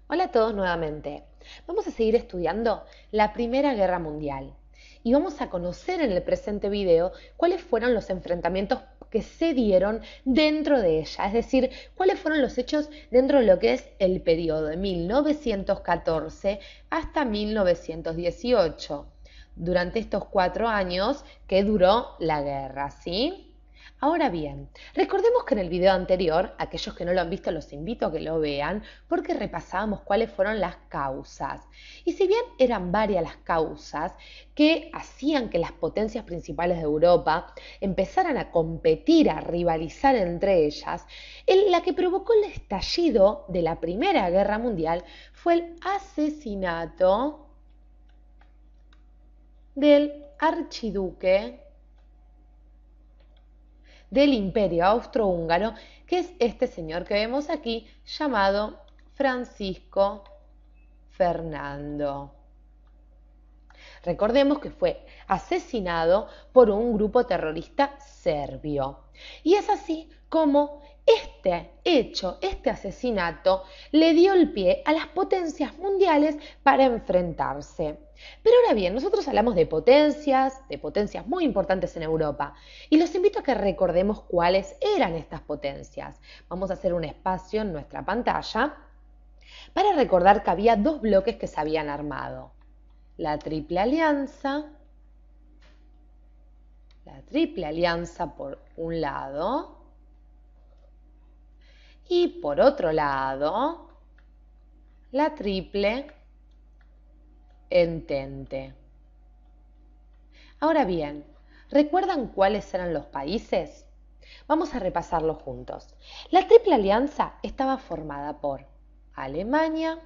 Hola a todos nuevamente. Vamos a seguir estudiando la Primera Guerra Mundial y vamos a conocer en el presente video cuáles fueron los enfrentamientos que se dieron dentro de ella, es decir, cuáles fueron los hechos dentro de lo que es el periodo de 1914 hasta 1918, durante estos 4 años que duró la guerra, ¿sí? Ahora bien, recordemos que en el video anterior, aquellos que no lo han visto los invito a que lo vean porque repasábamos cuáles fueron las causas. Y si bien eran varias las causas que hacían que las potencias principales de Europa empezaran a competir, a rivalizar entre ellas, la que provocó el estallido de la Primera Guerra Mundial fue el asesinato del archiduque del Imperio Austrohúngaro, que es este señor que vemos aquí, llamado Francisco Fernando. Recordemos que fue asesinado por un grupo terrorista serbio. Y es así como este hecho, este asesinato, le dio el pie a las potencias mundiales para enfrentarse. Pero ahora bien, nosotros hablamos de potencias muy importantes en Europa, y los invito a que recordemos cuáles eran estas potencias. Vamos a hacer un espacio en nuestra pantalla para recordar que había dos bloques que se habían armado. La Triple Alianza por un lado y por otro lado la Triple Entente. Ahora bien, ¿recuerdan cuáles eran los países? Vamos a repasarlo juntos. La Triple Alianza estaba formada por Alemania,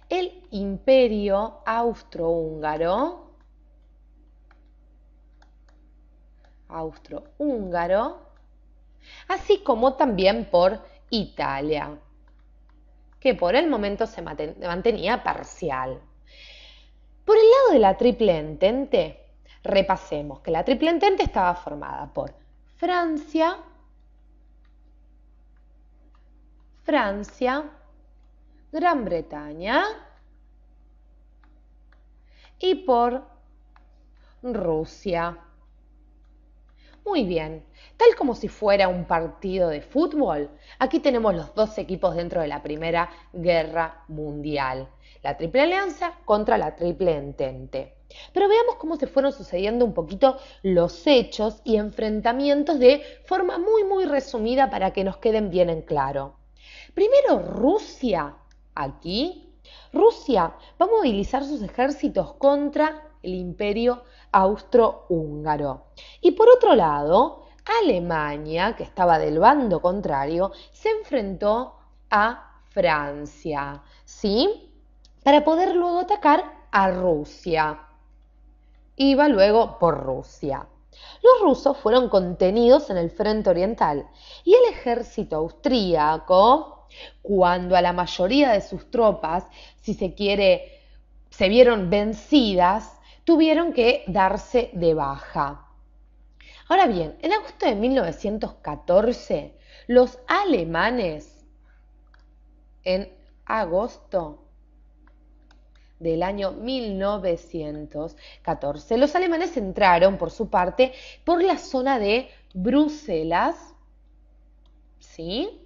el Imperio Austrohúngaro, así como también por Italia, que por el momento se mantenía parcial. Por el lado de la Triple Entente, repasemos que la Triple Entente estaba formada por Francia, Gran Bretaña y por Rusia. Muy bien, tal como si fuera un partido de fútbol, aquí tenemos los dos equipos dentro de la Primera Guerra Mundial, la Triple Alianza contra la Triple Entente. Pero veamos cómo se fueron sucediendo un poquito los hechos y enfrentamientos de forma muy resumida para que nos queden bien en claro. Primero Rusia, Rusia va a movilizar sus ejércitos contra el Imperio Austrohúngaro. Y por otro lado, Alemania, que estaba del bando contrario, se enfrentó a Francia, ¿sí? Para poder luego atacar a Rusia. Iba luego por Rusia. Los rusos fueron contenidos en el frente oriental y el ejército austríaco, cuando a la mayoría de sus tropas, si se quiere, se vieron vencidas, tuvieron que darse de baja. Ahora bien, en agosto de 1914, los alemanes, en agosto del año 1914, los alemanes entraron, por su parte, por la zona de Bruselas, ¿sí?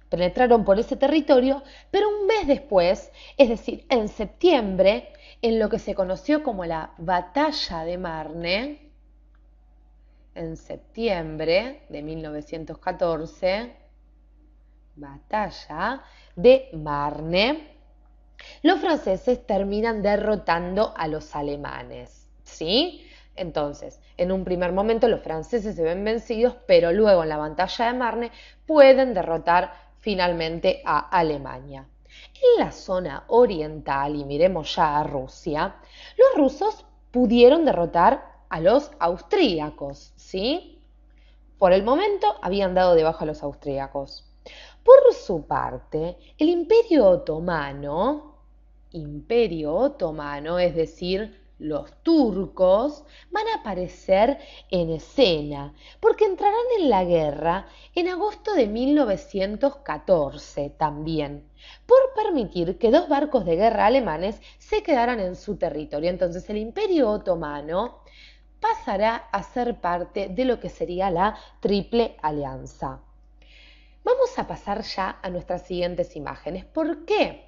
Penetraron por ese territorio, pero un mes después, es decir, en septiembre, en lo que se conoció como la Batalla de Marne, en septiembre de 1914, Batalla de Marne, los franceses terminan derrotando a los alemanes, ¿sí? Entonces, en un primer momento los franceses se ven vencidos, pero luego en la batalla de Marne pueden derrotar finalmente a Alemania. En la zona oriental, y miremos ya a Rusia, los rusos pudieron derrotar a los austríacos, ¿sí? Por el momento habían dado de baja a los austríacos. Por su parte, el Imperio Otomano, es decir, los turcos, van a aparecer en escena, porque entrarán en la guerra en agosto de 1914 también, por permitir que dos barcos de guerra alemanes se quedaran en su territorio. Entonces el Imperio Otomano pasará a ser parte de lo que sería la Triple Alianza. Vamos a pasar ya a nuestras siguientes imágenes. ¿Por qué?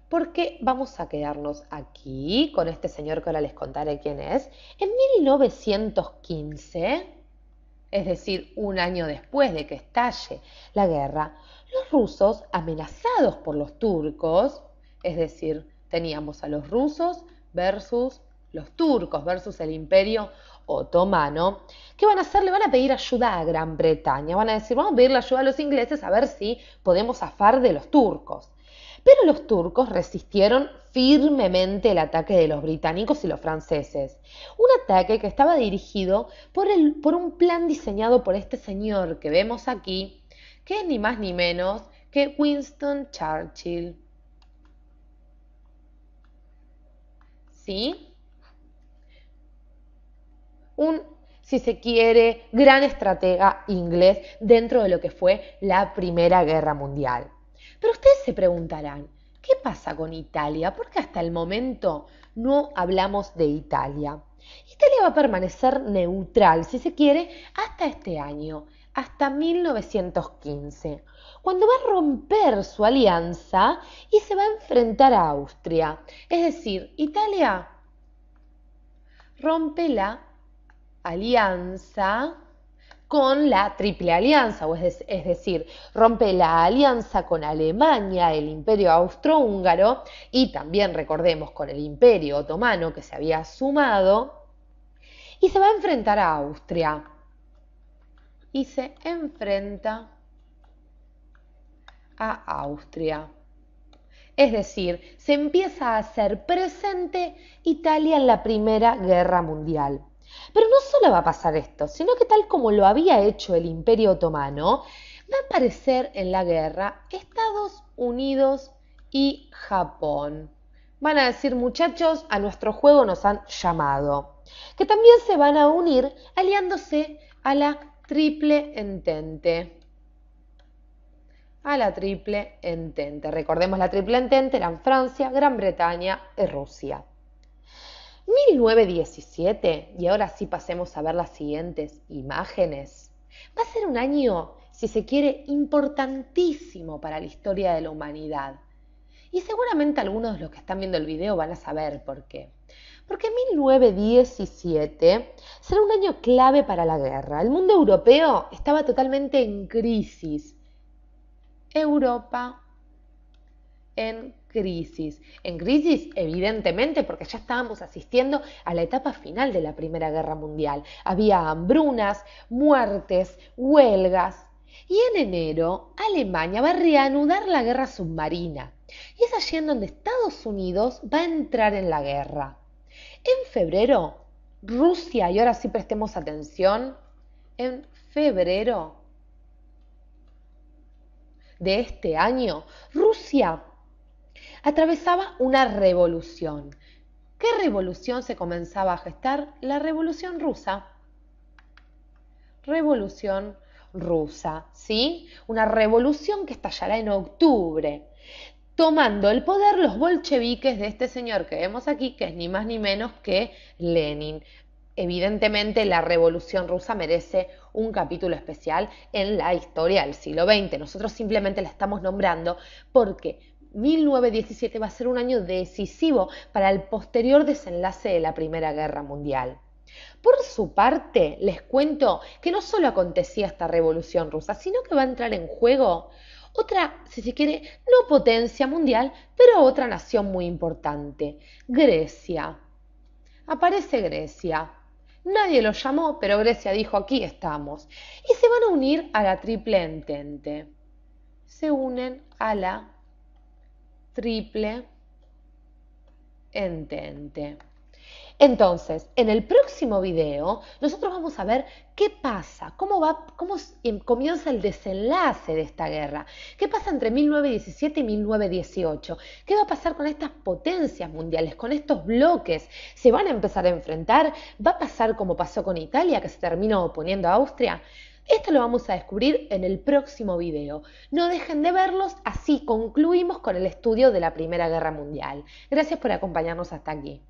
Porque vamos a quedarnos aquí con este señor que ahora les contaré quién es. En 1915, es decir, un año después de que estalle la guerra, los rusos, amenazados por los turcos, es decir, teníamos a los rusos versus los turcos versus el Imperio Otomano, ¿qué van a hacer? Le van a pedir ayuda a Gran Bretaña. Van a decir, vamos a pedirle ayuda a los ingleses a ver si podemos zafar de los turcos. Pero los turcos resistieron firmemente el ataque de los británicos y los franceses. Un ataque que estaba dirigido por un plan diseñado por este señor que vemos aquí, que es ni más ni menos que Winston Churchill. ¿Sí? Si se quiere, gran estratega inglés dentro de lo que fue la Primera Guerra Mundial. Pero ustedes se preguntarán, ¿qué pasa con Italia? ¿Por qué hasta el momento no hablamos de Italia? Italia va a permanecer neutral, si se quiere, hasta este año, hasta 1915, cuando va a romper su alianza y se va a enfrentar a Austria. Es decir, Italia rompe la alianza con la Triple Alianza, es decir, rompe la alianza con Alemania, el Imperio Austrohúngaro y también recordemos con el Imperio Otomano que se había sumado y se va a enfrentar a Austria y se enfrenta a Austria. Es decir, se empieza a hacer presente Italia en la Primera Guerra Mundial. Pero no solo va a pasar esto, sino que tal como lo había hecho el Imperio Otomano, va a aparecer en la guerra Estados Unidos y Japón. Van a decir, muchachos, a nuestro juego nos han llamado. Que también se van a unir aliándose a la Triple Entente. A la Triple Entente. Recordemos, la Triple Entente eran Francia, Gran Bretaña y Rusia. 1917, y ahora sí pasemos a ver las siguientes imágenes. Va a ser un año, si se quiere, importantísimo para la historia de la humanidad. Y seguramente algunos de los que están viendo el video van a saber por qué. Porque 1917 será un año clave para la guerra. El mundo europeo estaba totalmente en crisis. Europa en crisis. En crisis, evidentemente, porque ya estábamos asistiendo a la etapa final de la Primera Guerra Mundial. Había hambrunas, muertes, huelgas. Y en enero, Alemania va a reanudar la guerra submarina. Y es allí en donde Estados Unidos va a entrar en la guerra. En febrero, Rusia, y ahora sí prestemos atención, en febrero de este año, Rusia atravesaba una revolución. ¿Qué revolución se comenzaba a gestar? La Revolución Rusa. Revolución Rusa, ¿sí? Una revolución que estallará en octubre, tomando el poder los bolcheviques de este señor que vemos aquí, que es ni más ni menos que Lenin. Evidentemente, la Revolución Rusa merece un capítulo especial en la historia del siglo XX. Nosotros simplemente la estamos nombrando porque 1917 va a ser un año decisivo para el posterior desenlace de la Primera Guerra Mundial. Por su parte, les cuento que no solo acontecía esta Revolución Rusa, sino que va a entrar en juego otra, si se quiere, no potencia mundial, pero otra nación muy importante, Grecia. Aparece Grecia. Nadie lo llamó, pero Grecia dijo, aquí estamos. Y se van a unir a la Triple Entente. Se unen a la Triple Entente. Entonces, en el próximo video, nosotros vamos a ver qué pasa, comienza el desenlace de esta guerra, qué pasa entre 1917 y 1918, qué va a pasar con estas potencias mundiales, con estos bloques, se van a empezar a enfrentar, va a pasar como pasó con Italia, que se terminó oponiendo a Austria. Esto lo vamos a descubrir en el próximo video. No dejen de verlos, así concluimos con el estudio de la Primera Guerra Mundial. Gracias por acompañarnos hasta aquí.